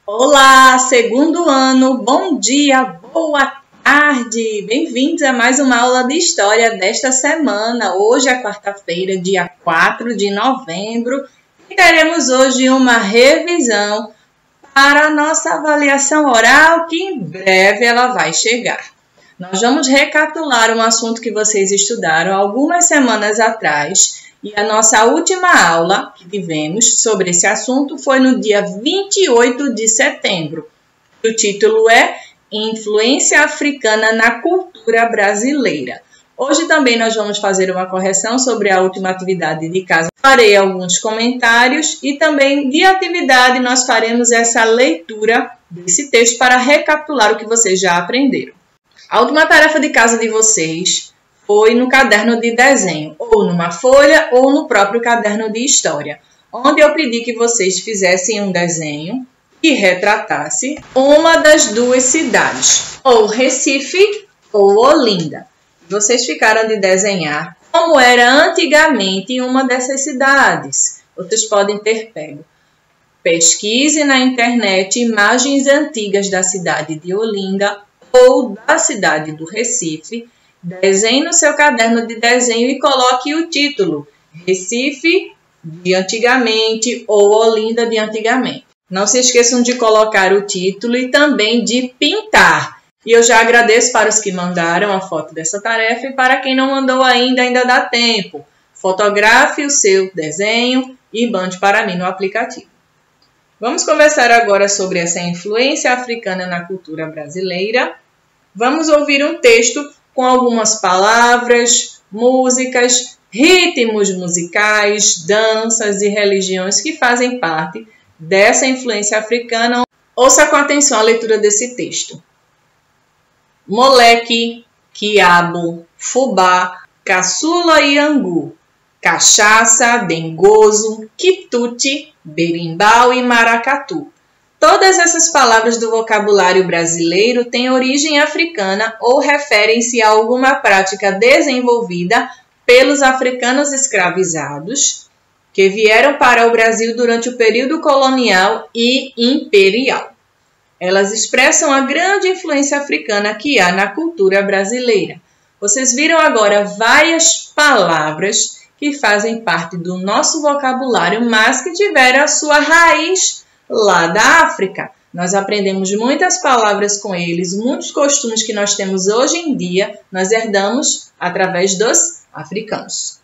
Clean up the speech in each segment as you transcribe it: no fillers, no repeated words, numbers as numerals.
Olá, segundo ano, bom dia, boa tarde! Bem-vindos a mais uma aula de História desta semana. Hoje é quarta-feira, dia 4 de novembro, e teremos hoje uma revisão para a nossa avaliação oral, que em breve ela vai chegar. Nós vamos recapitular um assunto que vocês estudaram algumas semanas atrás, e a nossa última aula que tivemos sobre esse assunto foi no dia 28 de setembro. O título é Influência Africana na Cultura Brasileira. Hoje também nós vamos fazer uma correção sobre a última atividade de casa. Farei alguns comentários e também de atividade nós faremos essa leitura desse texto para recapitular o que vocês já aprenderam. A última tarefa de casa de vocês foi no caderno de desenho, ou numa folha, ou no próprio caderno de história, onde eu pedi que vocês fizessem um desenho que retratasse uma das duas cidades, ou Recife ou Olinda. Vocês ficaram de desenhar como era antigamente uma dessas cidades. Vocês podem ter pego. Pesquise na internet imagens antigas da cidade de Olinda ou da cidade do Recife. Desenhe no seu caderno de desenho e coloque o título Recife de antigamente ou Olinda de antigamente. Não se esqueçam de colocar o título e também de pintar. E eu já agradeço para os que mandaram a foto dessa tarefa e para quem não mandou ainda dá tempo. Fotografe o seu desenho e mande para mim no aplicativo. Vamos conversar agora sobre essa influência africana na cultura brasileira. Vamos ouvir um texto com algumas palavras, músicas, ritmos musicais, danças e religiões que fazem parte dessa influência africana. Ouça com atenção a leitura desse texto. Moleque, quiabo, fubá, caçula e angu, cachaça, dengoso, quitute, berimbau e maracatu. Todas essas palavras do vocabulário brasileiro têm origem africana ou referem-se a alguma prática desenvolvida pelos africanos escravizados que vieram para o Brasil durante o período colonial e imperial. Elas expressam a grande influência africana que há na cultura brasileira. Vocês viram agora várias palavras que fazem parte do nosso vocabulário, mas que tiveram a sua raiz lá da África. Nós aprendemos muitas palavras com eles, muitos costumes que nós temos hoje em dia, nós herdamos através dos africanos.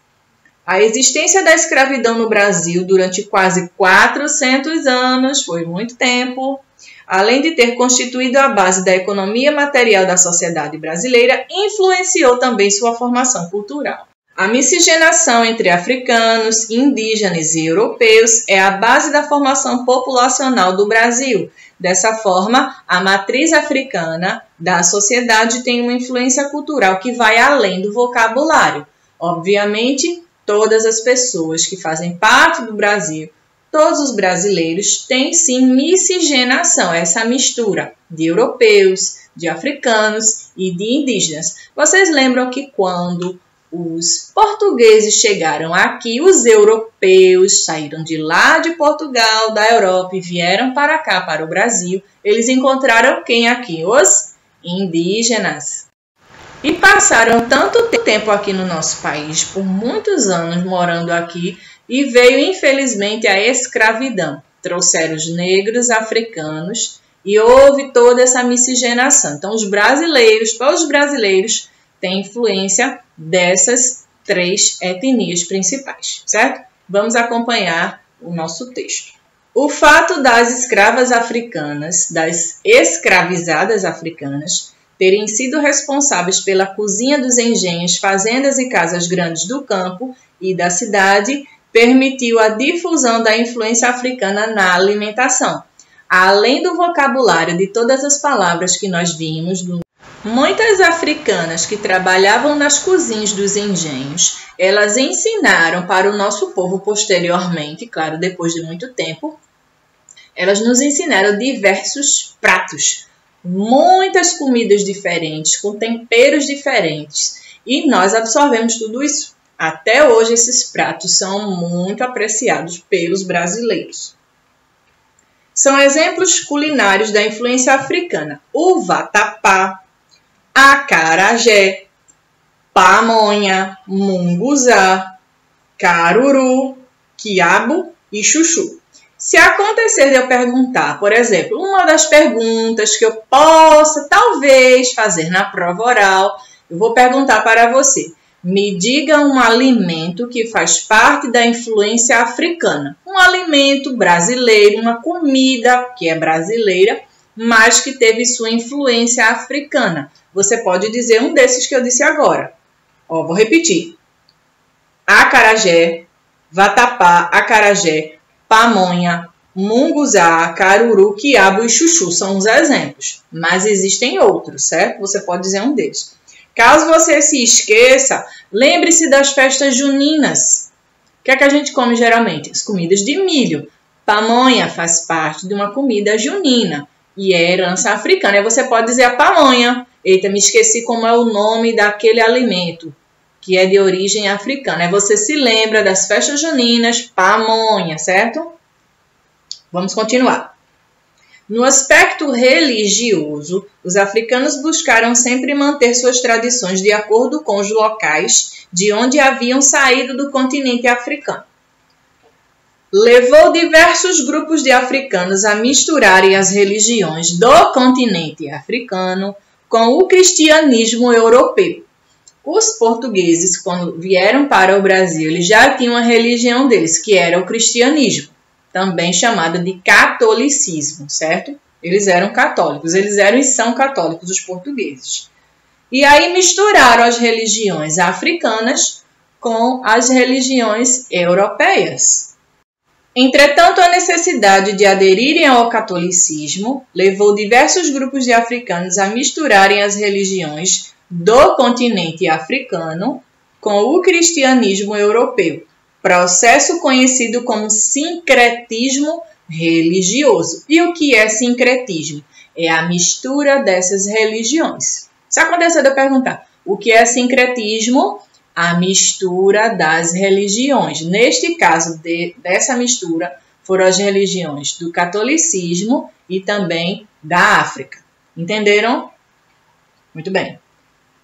A existência da escravidão no Brasil durante quase 400 anos, foi muito tempo, além de ter constituído a base da economia material da sociedade brasileira, influenciou também sua formação cultural. A miscigenação entre africanos, indígenas e europeus é a base da formação populacional do Brasil. Dessa forma, a matriz africana da sociedade tem uma influência cultural que vai além do vocabulário. Obviamente, todas as pessoas que fazem parte do Brasil, todos os brasileiros têm sim miscigenação, essa mistura de europeus, de africanos e de indígenas. Vocês lembram que quando os portugueses chegaram aqui, os europeus saíram de lá de Portugal, da Europa e vieram para cá, para o Brasil. Eles encontraram quem aqui? Os indígenas. E passaram tanto tempo aqui no nosso país, por muitos anos morando aqui, e veio infelizmente a escravidão. Trouxeram os negros africanos e houve toda essa miscigenação. Então, todos os brasileiros têm influência dessas três etnias principais, certo? Vamos acompanhar o nosso texto. O fato das escravas africanas, das escravizadas africanas, terem sido responsáveis pela cozinha dos engenhos, fazendas e casas grandes do campo e da cidade, permitiu a difusão da influência africana na alimentação. Além do vocabulário de todas as palavras que nós vimos, muitas africanas que trabalhavam nas cozinhas dos engenhos, elas ensinaram para o nosso povo posteriormente, claro, depois de muito tempo, elas nos ensinaram diversos pratos, muitas comidas diferentes, com temperos diferentes, e nós absorvemos tudo isso. Até hoje, esses pratos são muito apreciados pelos brasileiros. São exemplos culinários da influência africana: o vatapá, acarajé, pamonha, munguzá, caruru, quiabo e chuchu. Se acontecer de eu perguntar, por exemplo, uma das perguntas que eu possa talvez fazer na prova oral, eu vou perguntar para você: me diga um alimento que faz parte da influência africana. Um alimento brasileiro, uma comida que é brasileira, mas que teve sua influência africana. Você pode dizer um desses que eu disse agora. Ó, vou repetir: acarajé, vatapá, acarajé, pamonha, munguzá, caruru, quiabo e chuchu são os exemplos. Mas existem outros, certo? Você pode dizer um deles. Caso você se esqueça, lembre-se das festas juninas. O que é que a gente come geralmente? As comidas de milho. Pamonha faz parte de uma comida junina e é herança africana. Aí você pode dizer a pamonha. Eita, me esqueci como é o nome daquele alimento, que é de origem africana. Aí você se lembra das festas juninas, pamonha, certo? Vamos continuar. No aspecto religioso, os africanos buscaram sempre manter suas tradições de acordo com os locais de onde haviam saído do continente africano. Levou diversos grupos de africanos a misturarem as religiões do continente africano com o cristianismo europeu. Os portugueses, quando vieram para o Brasil, eles já tinham a religião deles, que era o cristianismo, também chamada de catolicismo, certo? Eles eram católicos, eles eram e são católicos, os portugueses. E aí misturaram as religiões africanas com as religiões europeias. Entretanto, a necessidade de aderirem ao catolicismo levou diversos grupos de africanos a misturarem as religiões do continente africano com o cristianismo europeu, processo conhecido como sincretismo religioso. E o que é sincretismo? É a mistura dessas religiões. Se acontecer de eu perguntar o que é sincretismo, a mistura das religiões. Neste caso, dessa mistura, foram as religiões do catolicismo e também da África. Entenderam? Muito bem.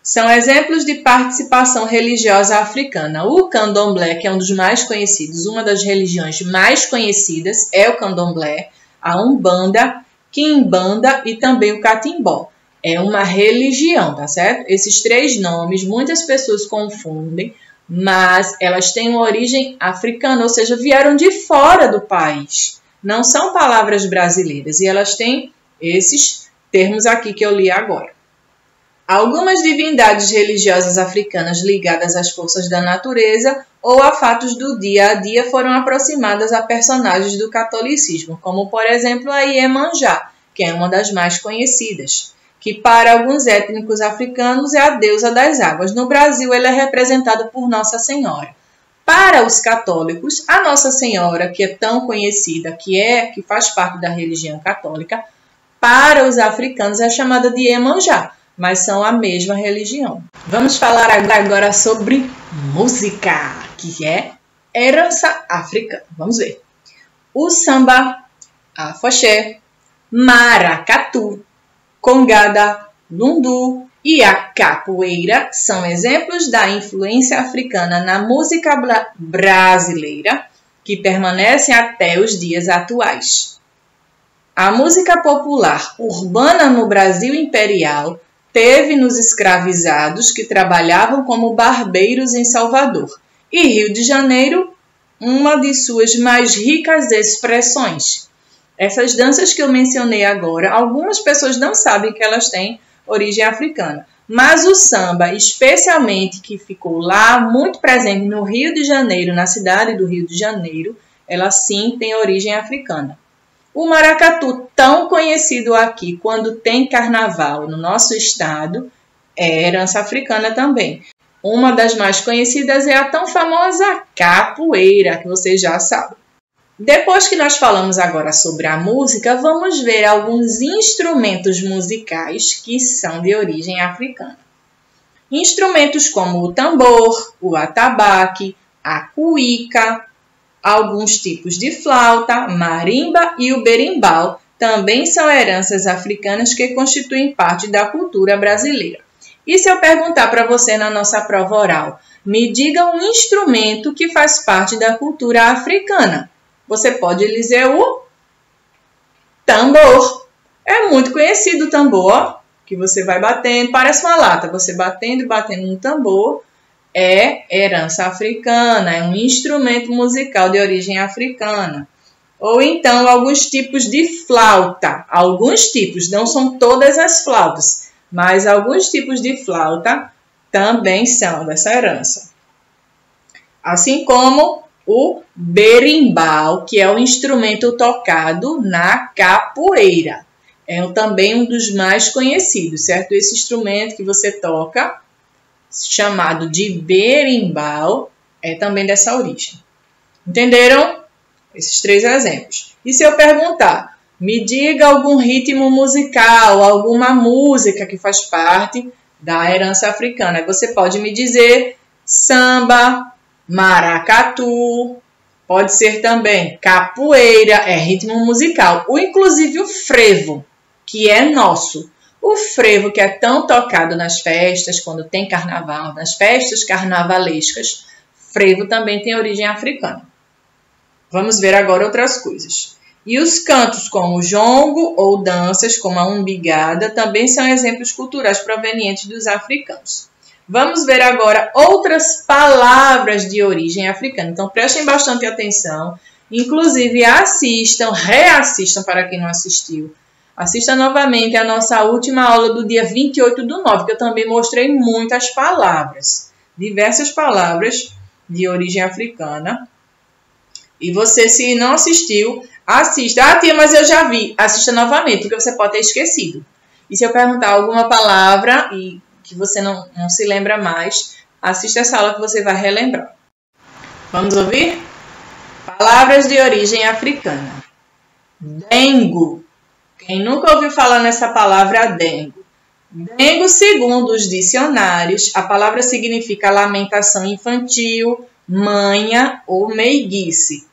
São exemplos de participação religiosa africana. O candomblé, que é um dos mais conhecidos, uma das religiões mais conhecidas é o candomblé, a umbanda, quimbanda e também o catimbó. É uma religião, tá certo? Esses três nomes, muitas pessoas confundem, mas elas têm uma origem africana, ou seja, vieram de fora do país. Não são palavras brasileiras e elas têm esses termos aqui que eu li agora. Algumas divindades religiosas africanas ligadas às forças da natureza ou a fatos do dia a dia foram aproximadas a personagens do catolicismo, como, por exemplo, a Iemanjá, que é uma das mais conhecidas, que para alguns étnicos africanos é a deusa das águas. No Brasil, ela é representada por Nossa Senhora. Para os católicos, a Nossa Senhora, que é tão conhecida, que faz parte da religião católica, para os africanos é chamada de Iemanjá, mas são a mesma religião. Vamos falar agora sobre música, que é herança africana. Vamos ver. O samba, afoxé, maracatu, congada, lundu e a capoeira são exemplos da influência africana na música brasileira que permanecem até os dias atuais. A música popular urbana no Brasil imperial teve nos escravizados que trabalhavam como barbeiros em Salvador e Rio de Janeiro, uma de suas mais ricas expressões. Essas danças que eu mencionei agora, algumas pessoas não sabem que elas têm origem africana, mas o samba, especialmente que ficou lá muito presente no Rio de Janeiro, na cidade do Rio de Janeiro, ela sim tem origem africana. O maracatu, tão conhecido aqui quando tem carnaval no nosso estado, é herança africana também. Uma das mais conhecidas é a tão famosa capoeira, que vocês já sabem. Depois que nós falamos agora sobre a música, vamos ver alguns instrumentos musicais que são de origem africana. Instrumentos como o tambor, o atabaque, a cuíca, Alguns tipos de flauta, marimba e o berimbau também são heranças africanas que constituem parte da cultura brasileira. E se eu perguntar para você na nossa prova oral, me diga um instrumento que faz parte da cultura africana. Você pode dizer o tambor. É muito conhecido o tambor, ó, que você vai batendo, parece uma lata, você batendo e batendo no tambor, é herança africana, é um instrumento musical de origem africana. Ou então alguns tipos de flauta, alguns tipos, não são todas as flautas, mas alguns tipos de flauta também são dessa herança. Assim como o berimbau, que é um instrumento tocado na capoeira. É também um dos mais conhecidos, certo? Esse instrumento que você toca, chamado de berimbau, é também dessa origem. Entenderam? Esses 3 exemplos. E se eu perguntar, me diga algum ritmo musical, alguma música que faz parte da herança africana. Você pode me dizer samba, maracatu, pode ser também capoeira, é ritmo musical. Ou inclusive o frevo, que é nosso. O frevo que é tão tocado nas festas, quando tem carnaval, nas festas carnavalescas, frevo também tem origem africana. Vamos ver agora outras coisas. E os cantos como o jongo ou danças como a umbigada também são exemplos culturais provenientes dos africanos. Vamos ver agora outras palavras de origem africana. Então prestem bastante atenção, inclusive assistam, reassistam para quem não assistiu. Assista novamente a nossa última aula do dia 28/9, que eu também mostrei muitas palavras, diversas palavras de origem africana. E você, se não assistiu, assista. Ah, tia, mas eu já vi. Assista novamente, porque você pode ter esquecido. E se eu perguntar alguma palavra e que você não se lembra mais, assista essa aula que você vai relembrar. Vamos ouvir? Palavras de origem africana. Dengo. Quem nunca ouviu falar nessa palavra, dengo? Dengo, segundo os dicionários, a palavra significa lamentação infantil, manha ou meiguice.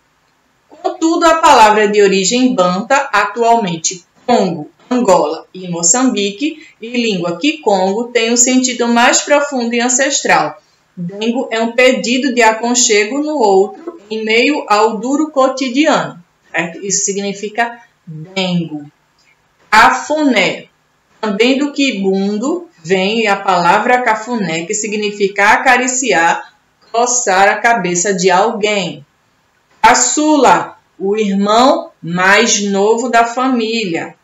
Contudo, a palavra é de origem banta, atualmente Congo, Angola e Moçambique, e língua kikongo tem um sentido mais profundo e ancestral. Dengo é um pedido de aconchego no outro em meio ao duro cotidiano. Certo? Isso significa dengo. Cafuné. Também do quibundo vem a palavra cafuné, que significa acariciar, coçar a cabeça de alguém. Caçula, o irmão mais novo da família.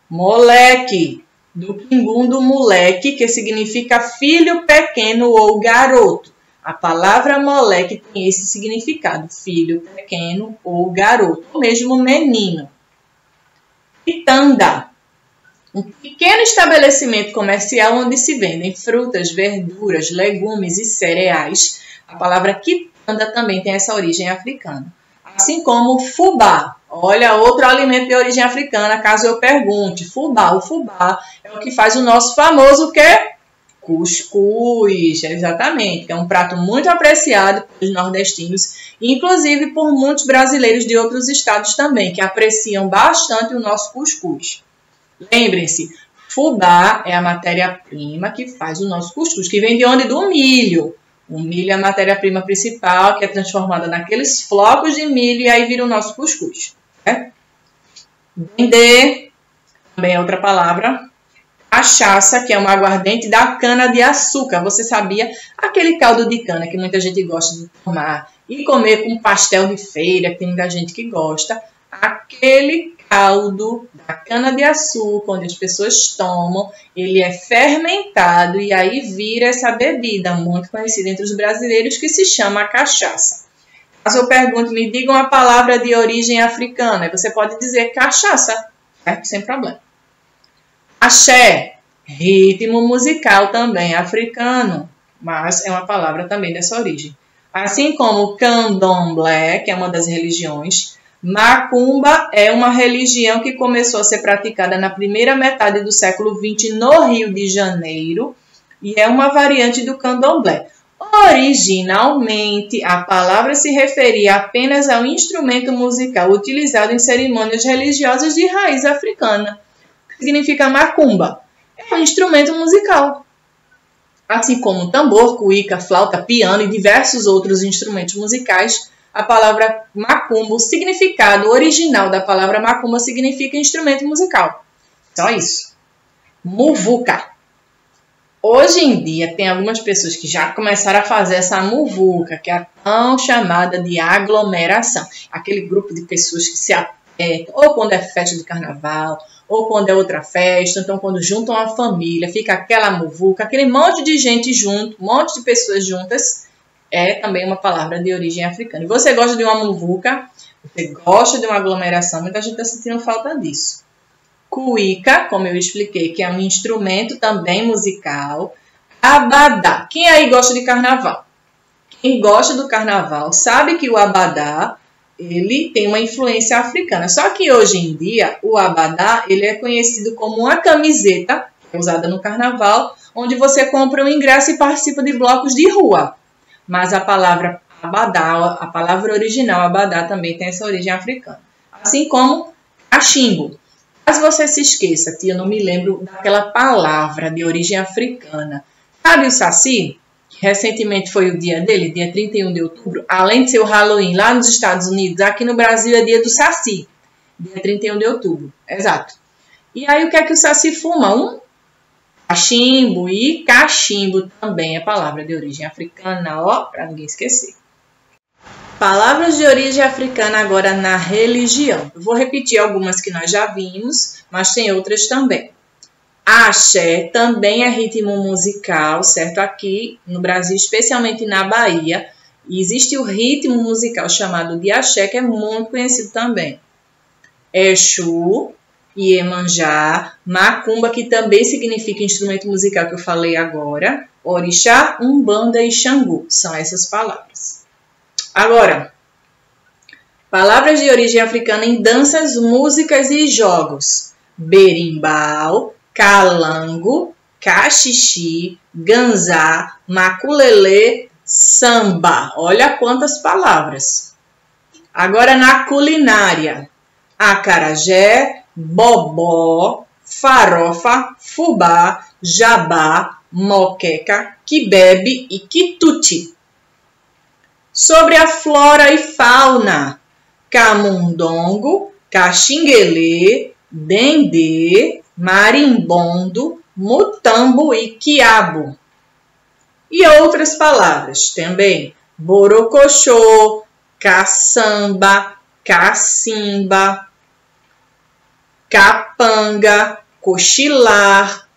Moleque, do quimbundo moleque, que significa filho pequeno ou garoto. A palavra moleque tem esse significado, filho pequeno ou garoto, ou mesmo menino. Quitanda, um pequeno estabelecimento comercial onde se vendem frutas, verduras, legumes e cereais. A palavra quitanda também tem essa origem africana. Assim como fubá. Olha, outro alimento de origem africana, caso eu pergunte. Fubá. O fubá é o que faz o nosso famoso quê? Cuscuz. Exatamente. É um prato muito apreciado pelos nordestinos, inclusive por muitos brasileiros de outros estados também, que apreciam bastante o nosso cuscuz. Lembrem-se, fubá é a matéria-prima que faz o nosso cuscuz, que vem de onde? Do milho. O milho é a matéria-prima principal, que é transformada naqueles flocos de milho e aí vira o nosso cuscuz. Dendê, também é outra palavra. Cachaça, que é uma aguardente da cana-de-açúcar. Você sabia? Aquele caldo de cana que muita gente gosta de tomar e comer com pastel de feira, que tem muita gente que gosta. Aquele caldo da cana-de-açúcar, onde as pessoas tomam, ele é fermentado e aí vira essa bebida muito conhecida entre os brasileiros que se chama cachaça. Caso eu pergunte, me diga uma palavra de origem africana, você pode dizer cachaça, certo? Sem problema. Axé, ritmo musical também africano, mas é uma palavra também dessa origem. Assim como candomblé, que é uma das religiões, macumba é uma religião que começou a ser praticada na primeira metade do século XX no Rio de Janeiro e é uma variante do candomblé. Originalmente, a palavra se referia apenas ao instrumento musical utilizado em cerimônias religiosas de raiz africana, que significa macumba. É um instrumento musical. Assim como tambor, cuíca, flauta, piano e diversos outros instrumentos musicais, a palavra macumba, o significado original da palavra macumba significa instrumento musical. Só isso. Muvuca. Hoje em dia, tem algumas pessoas que já começaram a fazer essa muvuca, que é a tão chamada de aglomeração. Aquele grupo de pessoas que se apertam, ou quando é festa de carnaval, ou quando é outra festa. Então, quando juntam a família, fica aquela muvuca, aquele monte de gente junto, um monte de pessoas juntas, é também uma palavra de origem africana. E você gosta de uma muvuca? Você gosta de uma aglomeração? Muita gente está sentindo falta disso. Cuíca, como eu expliquei, que é um instrumento também musical. Abadá. Quem aí gosta de carnaval? Quem gosta do carnaval sabe que o abadá, ele tem uma influência africana. Só que hoje em dia, o abadá, ele é conhecido como uma camiseta, usada no carnaval, onde você compra um ingresso e participa de blocos de rua. Mas a palavra abadá, a palavra original abadá, também tem essa origem africana. Assim como cachimbo. Caso você se esqueça, tia, eu não me lembro daquela palavra de origem africana. Sabe o saci? Recentemente foi o dia dele, dia 31 de outubro. Além de ser o Halloween lá nos Estados Unidos, aqui no Brasil é dia do saci. Dia 31 de outubro, exato. E aí o que é que o saci fuma? Um cachimbo, e cachimbo também é palavra de origem africana, ó, para ninguém esquecer. Palavras de origem africana agora na religião. Eu vou repetir algumas que nós já vimos, mas tem outras também. Axé também é ritmo musical, certo? Aqui no Brasil, especialmente na Bahia, existe o ritmo musical chamado de axé, que é muito conhecido também. Exu, Iemanjá, macumba, que também significa instrumento musical que eu falei agora, orixá, umbanda e xangô, são essas palavras. Agora, palavras de origem africana em danças, músicas e jogos. Berimbau, calango, cachixi, ganzá, maculelê, samba. Olha quantas palavras. Agora na culinária. Acarajé, bobó, farofa, fubá, jabá, moqueca, quibebe e quitute. Sobre a flora e fauna, camundongo, caxinguelê, dendê, marimbondo, mutambo e quiabo. E outras palavras também, borocochô, caçamba, cacimba, capanga, cochilar,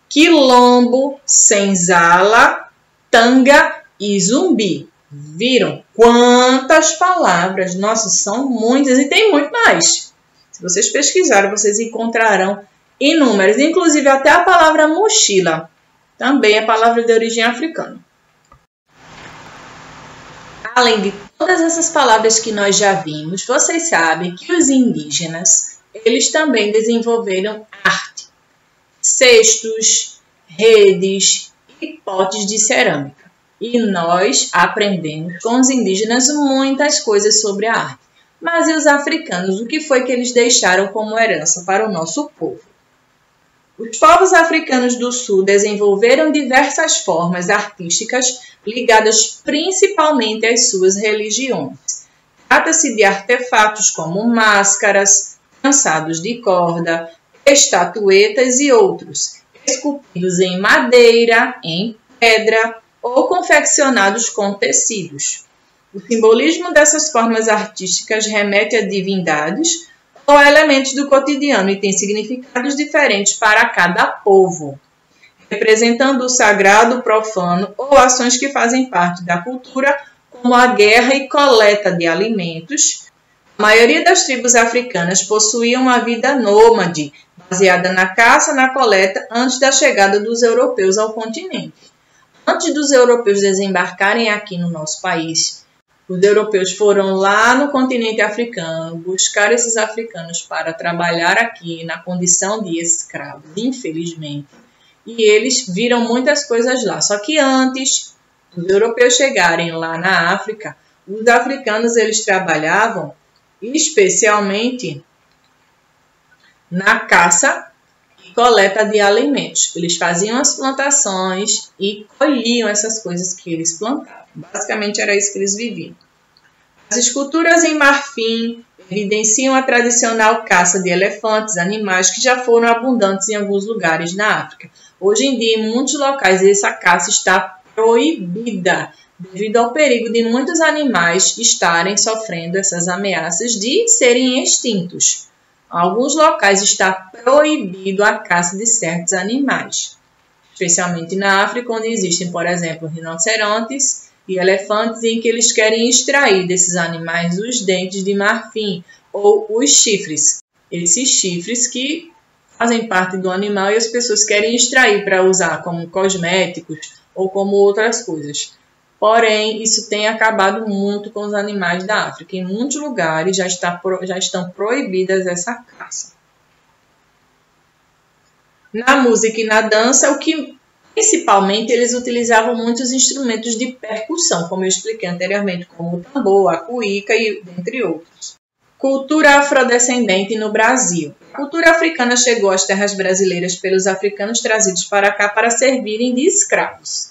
quilombo, senzala, tanga e zumbi. Viram quantas palavras? Nossa, são muitas e tem muito mais. Se vocês pesquisarem, vocês encontrarão inúmeras, inclusive até a palavra mochila, também é palavra de origem africana. Além de todas essas palavras que nós já vimos, vocês sabem que os indígenas, eles também desenvolveram arte, cestos, redes e potes de cerâmica. E nós aprendemos com os indígenas muitas coisas sobre a arte. Mas e os africanos? O que foi que eles deixaram como herança para o nosso povo? Os povos africanos do sul desenvolveram diversas formas artísticas ligadas principalmente às suas religiões. Trata-se de artefatos como máscaras, trançados de corda, estatuetas e outros, esculpidos em madeira, em pedra ou confeccionados com tecidos. O simbolismo dessas formas artísticas remete a divindades ou a elementos do cotidiano e tem significados diferentes para cada povo, representando o sagrado, o profano ou ações que fazem parte da cultura, como a guerra e coleta de alimentos. A maioria das tribos africanas possuía uma vida nômade, baseada na caça e na coleta antes da chegada dos europeus ao continente. Antes dos europeus desembarcarem aqui no nosso país, os europeus foram lá no continente africano buscar esses africanos para trabalhar aqui na condição de escravos, infelizmente. E eles viram muitas coisas lá. Só que antes, os europeus chegarem lá na África, os africanos eles trabalhavam especialmente na caça e coleta de alimentos. Eles faziam as plantações e colhiam essas coisas que eles plantavam. Basicamente era isso que eles viviam. As esculturas em marfim evidenciam a tradicional caça de elefantes, animais que já foram abundantes em alguns lugares na África. Hoje em dia, em muitos locais, essa caça está proibida, devido ao perigo de muitos animais estarem sofrendo essas ameaças de serem extintos. Em alguns locais está proibido a caça de certos animais, especialmente na África, onde existem, por exemplo, rinocerontes e elefantes, em que eles querem extrair desses animais os dentes de marfim ou os chifres. Esses chifres que fazem parte do animal e as pessoas querem extrair para usar como cosméticos ou como outras coisas. Porém, isso tem acabado muito com os animais da África. Em muitos lugares já estão proibidas essa caça. Na música e na dança, principalmente eles utilizavam muitos instrumentos de percussão, como eu expliquei anteriormente, como o tambor, a cuíca e dentre outros. Cultura afrodescendente no Brasil. A cultura africana chegou às terras brasileiras pelos africanos trazidos para cá para servirem de escravos.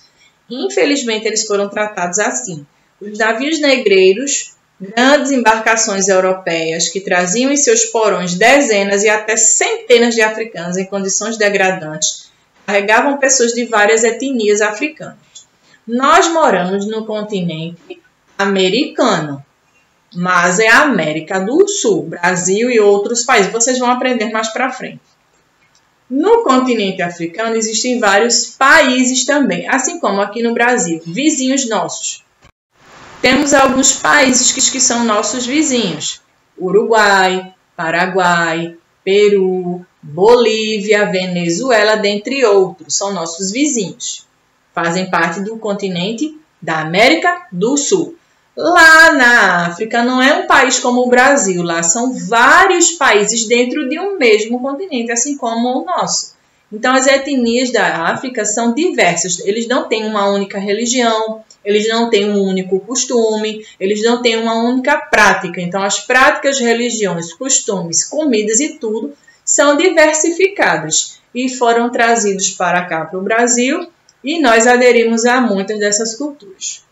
Infelizmente, eles foram tratados assim. Os navios negreiros, grandes embarcações europeias que traziam em seus porões dezenas e até centenas de africanos em condições degradantes, carregavam pessoas de várias etnias africanas. Nós moramos no continente americano, mas é a América do Sul, Brasil e outros países. Vocês vão aprender mais para frente. No continente africano existem vários países também, assim como aqui no Brasil, vizinhos nossos. Temos alguns países que são nossos vizinhos: Uruguai, Paraguai, Peru, Bolívia, Venezuela, dentre outros, são nossos vizinhos. Fazem parte do continente da América do Sul. Lá na África não é um país como o Brasil, lá são vários países dentro de um mesmo continente, assim como o nosso. Então as etnias da África são diversas, eles não têm uma única religião, eles não têm um único costume, eles não têm uma única prática. Então as práticas, religiões, costumes, comidas e tudo são diversificadas e foram trazidos para cá, para o Brasil, e nós aderimos a muitas dessas culturas.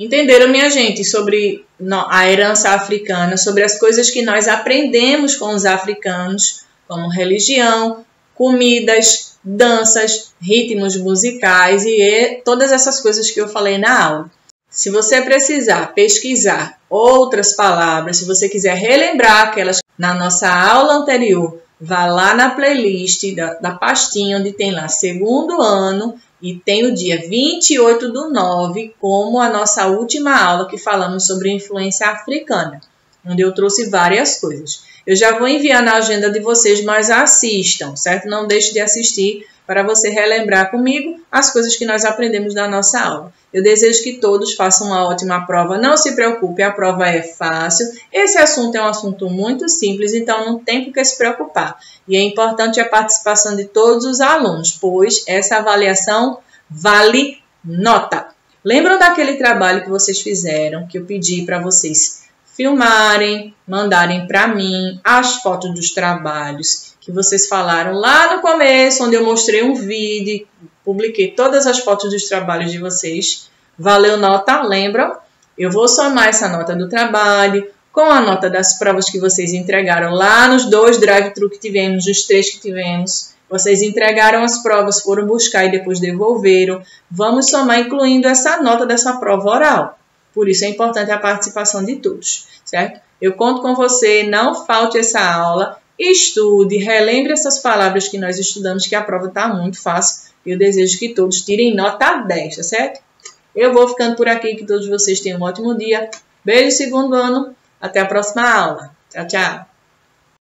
Entenderam, minha gente, sobre a herança africana, sobre as coisas que nós aprendemos com os africanos, como religião, comidas, danças, ritmos musicais e todas essas coisas que eu falei na aula. Se você precisar pesquisar outras palavras, se você quiser relembrar aquelas na nossa aula anterior, vá lá na playlist da pastinha onde tem lá segundo ano e tem o dia 28/9 como a nossa última aula que falamos sobre influência africana, onde eu trouxe várias coisas. Eu já vou enviar na agenda de vocês, mas assistam, certo? Não deixe de assistir para você relembrar comigo as coisas que nós aprendemos na nossa aula. Eu desejo que todos façam uma ótima prova. Não se preocupe, a prova é fácil. Esse assunto é um assunto muito simples, então não tem por que se preocupar. E é importante a participação de todos os alunos, pois essa avaliação vale nota. Lembram daquele trabalho que vocês fizeram, que eu pedi para vocês filmarem, mandarem para mim as fotos dos trabalhos que vocês falaram lá no começo, onde eu mostrei um vídeo, publiquei todas as fotos dos trabalhos de vocês. Valeu nota? Lembram? Eu vou somar essa nota do trabalho com a nota das provas que vocês entregaram lá nos 2 drive-thru que tivemos, nos 3 que tivemos. Vocês entregaram as provas, foram buscar e depois devolveram. Vamos somar incluindo essa nota dessa prova oral. Por isso é importante a participação de todos, certo? Eu conto com você, não falte essa aula, estude, relembre essas palavras que nós estudamos, que a prova está muito fácil. Eu desejo que todos tirem nota 10, tá certo? Eu vou ficando por aqui, que todos vocês tenham um ótimo dia. Beijo, segundo ano. Até a próxima aula. Tchau, tchau.